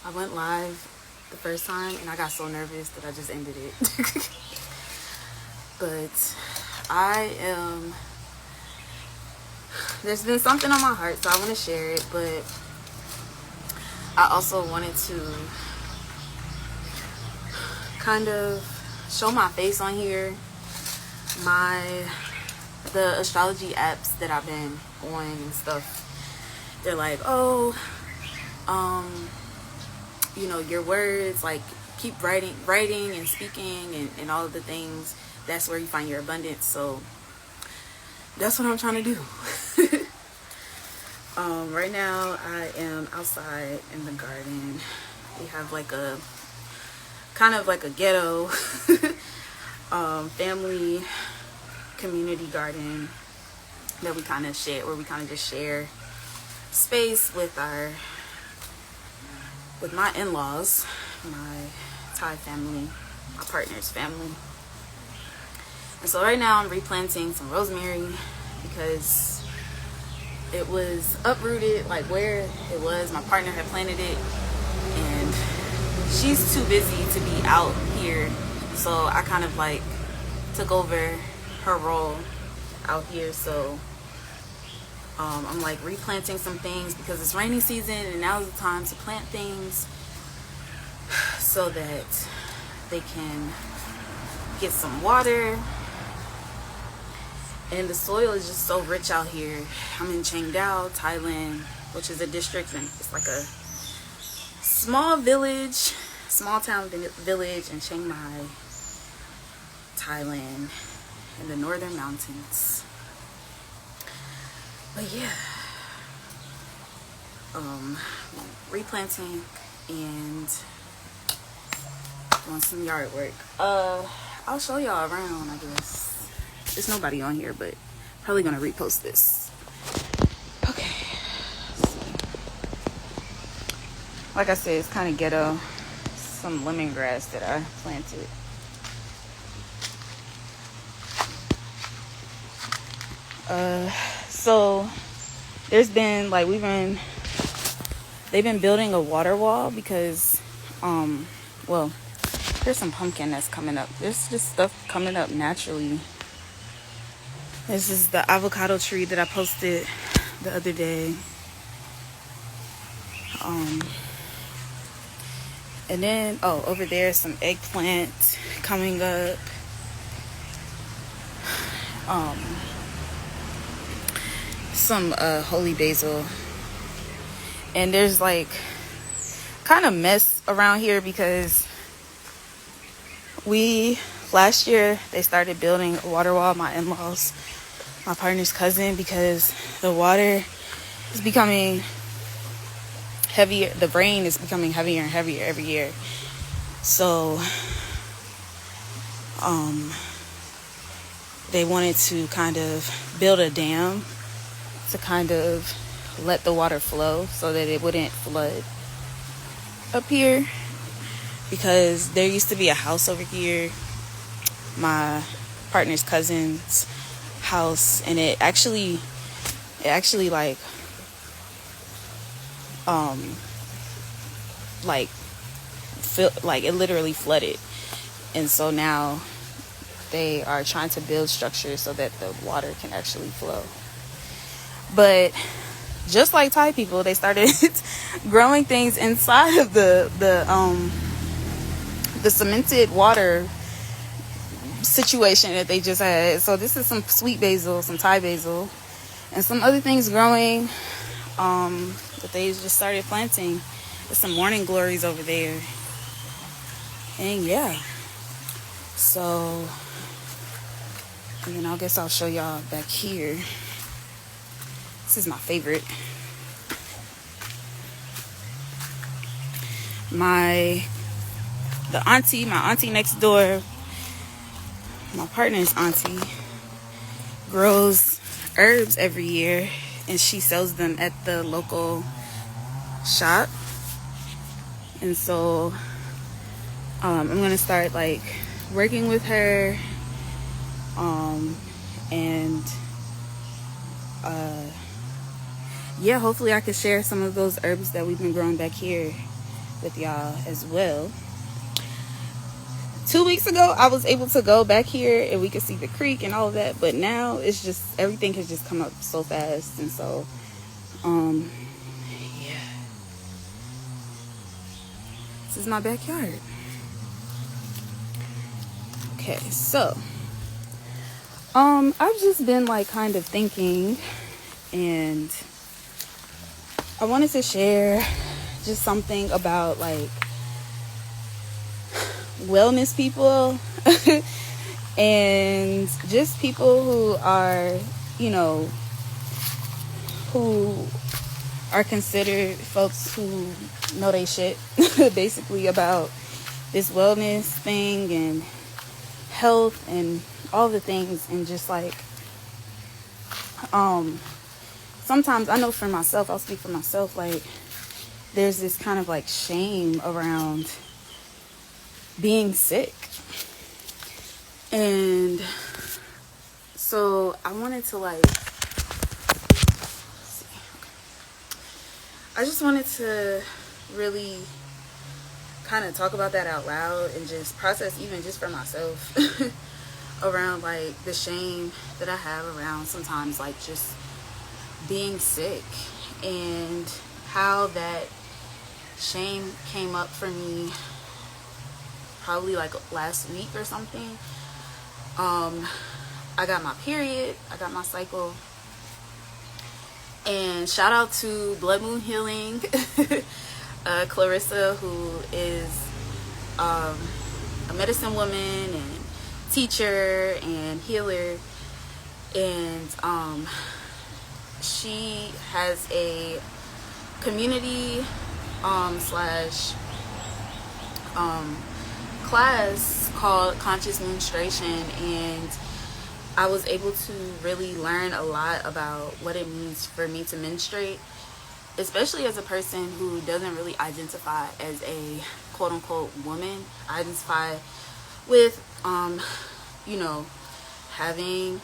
I went live the first time and I got so nervous that I just ended it. But there's been something on my heart, so I want to share it, but I also wanted to kind of show my face on here. The astrology apps that I've been on and stuff, they're like, oh, your words, like, keep writing and speaking and all of the things. That's where you find your abundance. So that's what I'm trying to do. Right now I am outside in the garden. We have like a kind of like a ghetto family community garden that we kind of share, where we kind of just share space with my in-laws, my Thai family, my partner's family. And so right now I'm replanting some rosemary because it was uprooted, like where it was. My partner had planted it and she's too busy to be out here, so I kind of like took over her role out here. So I'm like replanting some things because it's rainy season and now's the time to plant things so that they can get some water. And the soil is just so rich out here. I'm in Chiang Dao, Thailand, which is a district, and it's like a small town village in Chiang Mai, Thailand, in the northern mountains. But yeah, replanting and doing some yard work. I'll show y'all around, I guess. There's nobody on here, but probably gonna repost this. Okay. Like I said, it's kind of ghetto. Some lemongrass that I planted. So there's been like they've been building a water wall because there's some pumpkin that's coming up. There's just stuff coming up naturally. This is the avocado tree that I posted the other day. And then, over there, some eggplant coming up. Some holy basil. And there's like kind of mess around here because last year they started building a water wall, my in-laws, my partner's cousin, because the water is becoming heavier. The rain is becoming heavier and heavier every year. So they wanted to kind of build a dam to kind of let the water flow so that it wouldn't flood up here, because there used to be a house over here, my partner's cousin's house, and it actually it literally flooded. And so now they are trying to build structures so that the water can actually flow. But just like Thai people, they started growing things inside of the cemented water situation that they just had. So this is some sweet basil, some Thai basil, and some other things growing that they just started planting. There's some morning glories over there. And yeah. So, and then I guess I'll show y'all back here. This is my favorite. My auntie next door, my partner's auntie, grows herbs every year, and she sells them at the local shop. And so I'm gonna start like working with her, and hopefully I can share some of those herbs that we've been growing back here with y'all as well. 2 weeks ago, I was able to go back here and we could see the creek and all of that, but now it's just, everything has just come up so fast. And so yeah, this is my backyard. Okay, so I've just been like kind of thinking, and I wanted to share just something about like wellness people and just people who are, you know, who are considered folks who know they shit basically about this wellness thing and health and all the things. And just like sometimes, I know for myself, I'll speak for myself, like there's this kind of like shame around being sick. And so I wanted to like, I just wanted to really kind of talk about that out loud and just process, even just for myself, around like the shame that I have around sometimes like just being sick, and how that shame came up for me probably like last week or something. I got my period, I got my cycle, and shout out to Blood Moon Healing, Clarissa, who is a medicine woman and teacher and healer, and she has a community slash class called Conscious Moonstration, and I was able to really learn a lot about what it means for me to menstruate, especially as a person who doesn't really identify as a quote-unquote woman. I identify with you know, having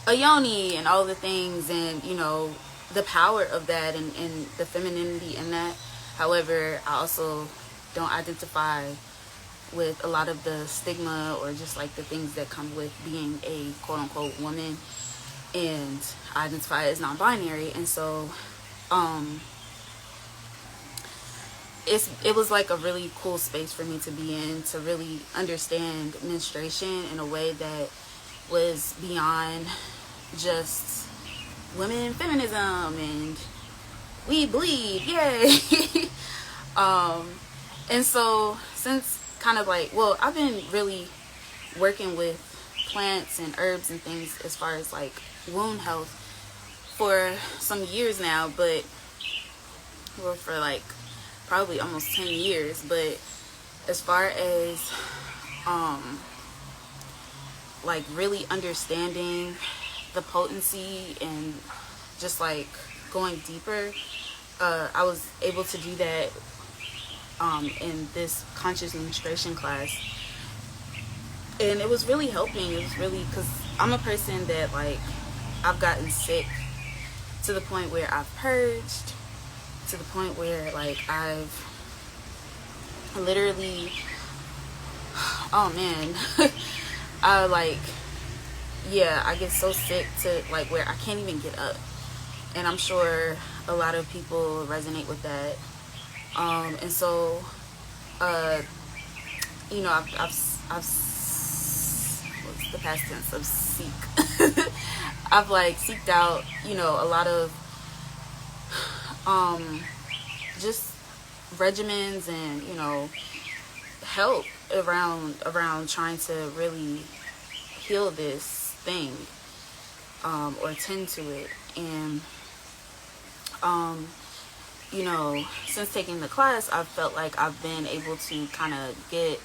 a yoni and all the things, and you know, the power of that, and the femininity in that. However, I also don't identify with a lot of the stigma or just like the things that come with being a quote-unquote woman, and I identify as non-binary. And so it was like a really cool space for me to be in, to really understand menstruation in a way that was beyond just women feminism and we bleed, yay. And so since kind of like, well, I've been really working with plants and herbs and things as far as like wound health for some years now, but well, for like probably almost 10 years. But as far as like really understanding the potency and just like going deeper, I was able to do that in this conscious menstruation class, and it was really helping. It was really, because I'm a person that like, I've gotten sick to the point where I've purged, to the point where like I've literally, oh man, I like, yeah, I get so sick to like where I can't even get up. And I'm sure a lot of people resonate with that. And so, you know, I've what's the past tense of seek? I've like seeked out, you know, a lot of, just regimens and, you know, help around trying to really heal this thing, or tend to it. And, you know, since taking the class, I've felt like I've been able to kind of get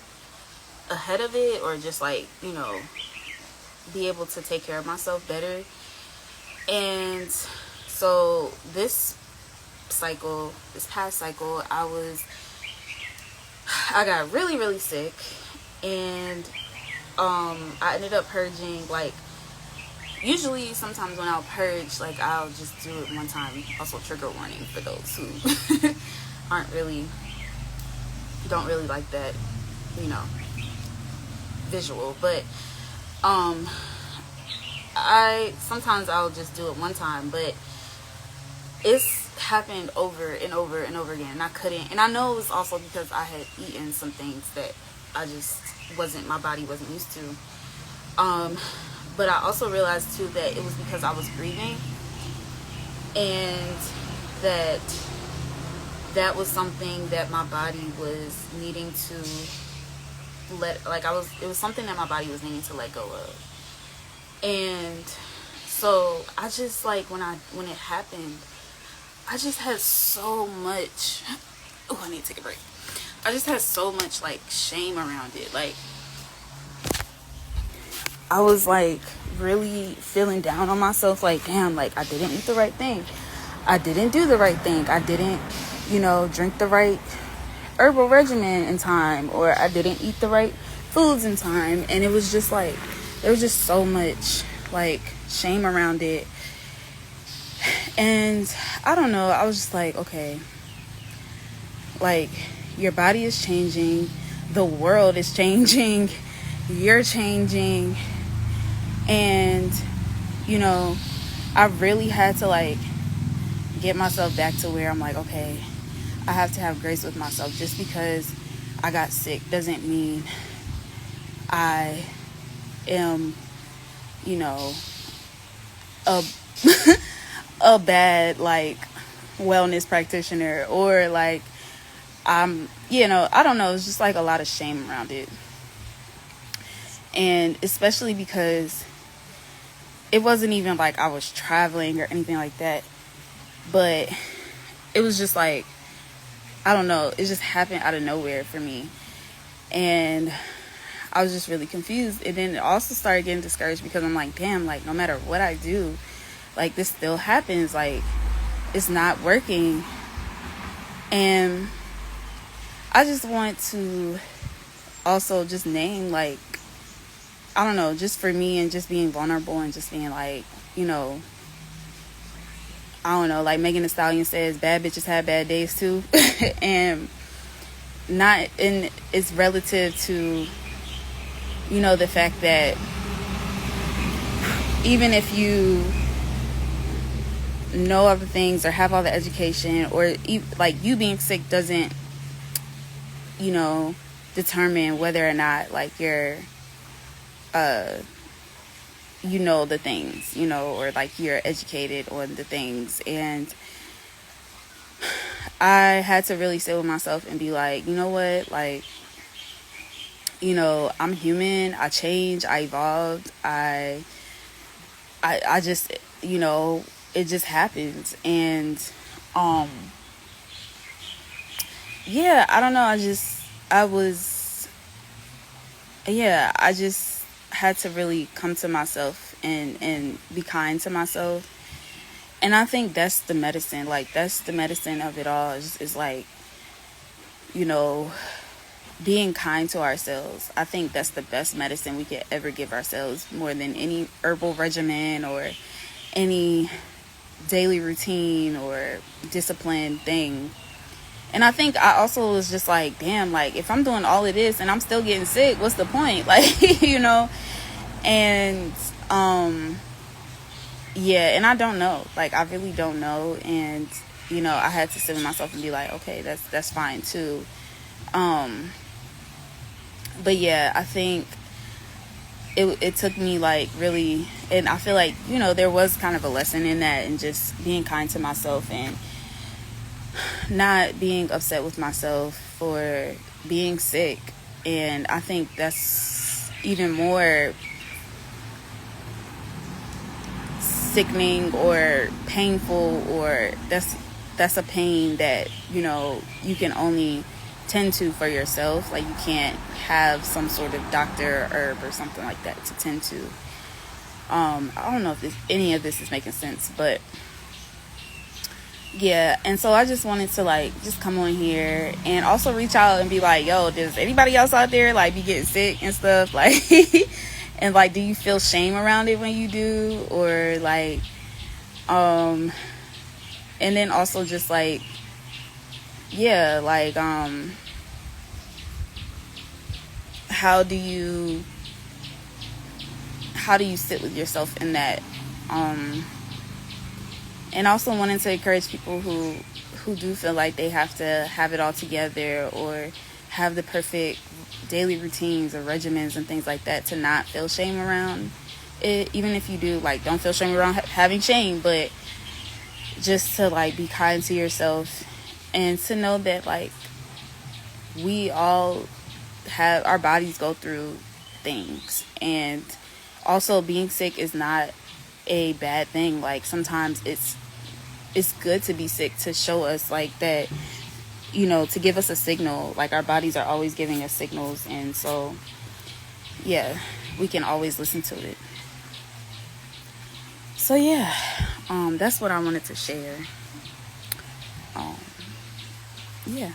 ahead of it, or just like, you know, be able to take care of myself better. And so this past cycle, I got really, really sick, and I ended up purging like usually sometimes when I'll purge, like I'll just do it one time. Also, trigger warning for those who don't really like that, visual. But sometimes I'll just do it one time, but it's happened over and over and over again, and I couldn't. And I know it was also because I had eaten some things that my body wasn't used to. But I also realized too that it was because I was grieving, and that was something that my body was needing to it was something that my body was needing to let go of. And so I just, like, when it happened, I just had so much, I need to take a break. I just had so much, like, shame around it. Like, I was, like, really feeling down on myself. Like, damn, like, I didn't eat the right thing. I didn't do the right thing. I didn't, drink the right herbal regimen in time. Or I didn't eat the right foods in time. And it was just, like, there was just so much, like, shame around it. And I don't know, I was just like, okay, like, your body is changing, the world is changing, you're changing, and I really had to, like, get myself back to where I'm like, okay, I have to have grace with myself. Just because I got sick doesn't mean I am a bad, like, wellness practitioner, or like I don't know, it's just like a lot of shame around it. And especially because it wasn't even like I was traveling or anything like that, but it was just like, I don't know, it just happened out of nowhere for me. And I was just really confused. And then it also started getting discouraged because I'm like, damn, like, no matter what I do, like, this still happens. Like, it's not working. And I just want to also just name, like, I don't know, just for me, and just being vulnerable, and just being like, I don't know, like Megan Thee Stallion says, bad bitches have bad days too. And it's relative to, the fact that even if you know other things or have all the education, or like, you being sick doesn't, determine whether or not, like, you're the things, or like you're educated on the things. And I had to really sit with myself and be like, you know what, like, I'm human, I change, I evolved, I just, it just happens. And yeah, I don't know, I just had to really come to myself and be kind to myself. And I think that's the medicine. Like, that's the medicine of it all, is like, being kind to ourselves. I think that's the best medicine we could ever give ourselves, more than any herbal regimen or any daily routine or discipline thing. And I think I also was just like, damn, like, if I'm doing all of this and I'm still getting sick, what's the point? Like, and yeah, and I don't know, like, I really don't know. And I had to sit with myself and be like, okay, that's fine too. But yeah, I think it took me, like, really, and I feel like, there was kind of a lesson in that, and just being kind to myself, and not being upset with myself for being sick. And I think that's even more sickening or painful, or that's a pain that you can only tend to for yourself. Like, you can't have some sort of doctor or herb or something like that to tend to. I don't know if any of this is making sense, but yeah. And so I just wanted to, like, just come on here and also reach out and be like, yo, does anybody else out there, like, be getting sick and stuff? Like, And like, do you feel shame around it when you do, or like, and then also just like, yeah, like, how do you sit with yourself in that? And also wanting to encourage people who do feel like they have to have it all together or have the perfect daily routines or regimens and things like that, to not feel shame around it. Even if you do, like, don't feel shame around having shame, but just to like be kind to yourself and to know that like we all have, our bodies go through things, and also being sick is not a bad thing. Like, sometimes it's good to be sick, to show us like that, you know, to give us a signal. Like, our bodies are always giving us signals, and so yeah, we can always listen to it. So yeah, that's what I wanted to share. Yeah.